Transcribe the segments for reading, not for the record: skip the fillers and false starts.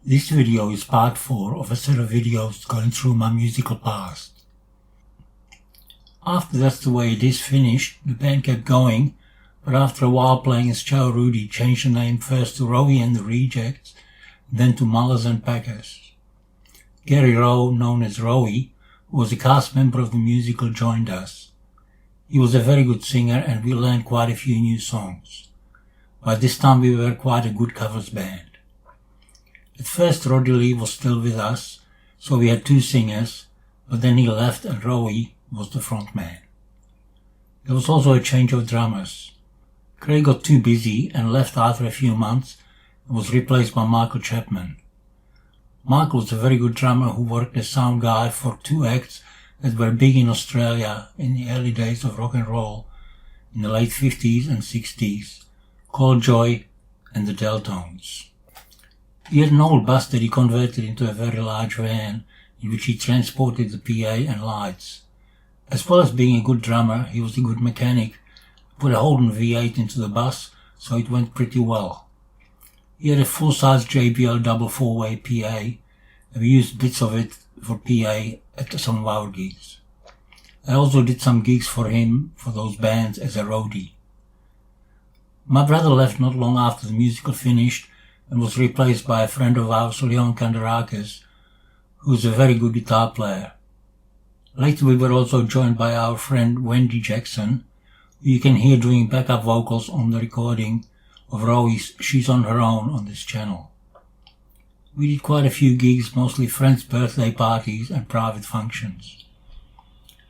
This video is part 4 of a set of videos going through my musical past. After That's the Way It Is finished, the band kept going, but after a while playing as Joe Rudy changed the name first to Rowie and the Rejects, then to Mullers and Packers. Gary Rowe, known as Rowie, who was a cast member of the musical, joined us. He was a very good singer and we learned quite a few new songs. By this time we were quite a good covers band. At first Roddy Lee was still with us, so we had 2 singers, but then he left and Rowie was the front man. There was also a change of drummers. Craig got too busy and left after a few months and was replaced by Michael Chapman. Michael was a very good drummer who worked as sound guy for 2 acts that were big in Australia in the early days of rock and roll in the late 50s and 60s, called Joy and the Deltones. He had an old bus that he converted into a very large van in which he transported the PA and lights. As well as being a good drummer, he was a good mechanic. He put a Holden V8 into the bus, so it went pretty well. He had a full-size JBL double 4-way PA, and we used bits of it for PA at some of our gigs. I also did some gigs for him for those bands as a roadie. My brother left not long after the musical finished and was replaced by a friend of ours, Leon Kandarakis, who is a very good guitar player. Later we were also joined by our friend Wendy Jackson, who you can hear doing backup vocals on the recording of Rowie's She's on Her Own on this channel. We did quite a few gigs, mostly friends' birthday parties and private functions.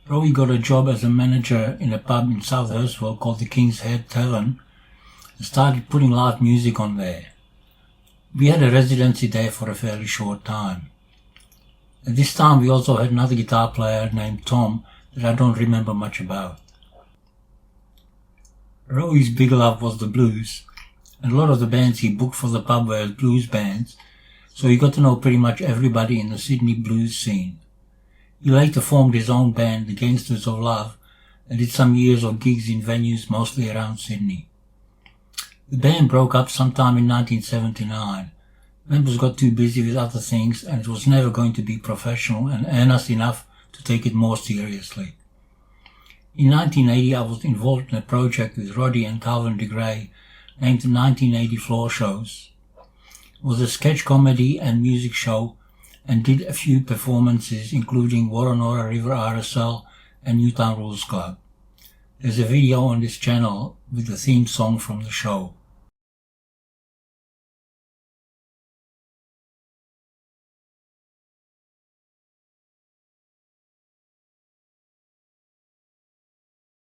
Rowie got a job as a manager in a pub in South Hurstville called the King's Head Tavern and started putting live music on there. We had a residency there for a fairly short time. At this time we also had another guitar player named Tom that I don't remember much about. Rowie's big love was the blues, and a lot of the bands he booked for the pub were blues bands, so he got to know pretty much everybody in the Sydney blues scene. He later formed his own band, the Gangsters of Love, and did some years of gigs in venues mostly around Sydney. The band broke up sometime in 1979. Members got too busy with other things and it was never going to be professional and earn us enough to take it more seriously. In 1980 I was involved in a project with Roddy and Calvin de Grey named the 1980 Floor Shows. It was a sketch comedy and music show and did a few performances including Woronora River RSL and Newtown Rules Club. There's a video on this channel with the theme song from the show.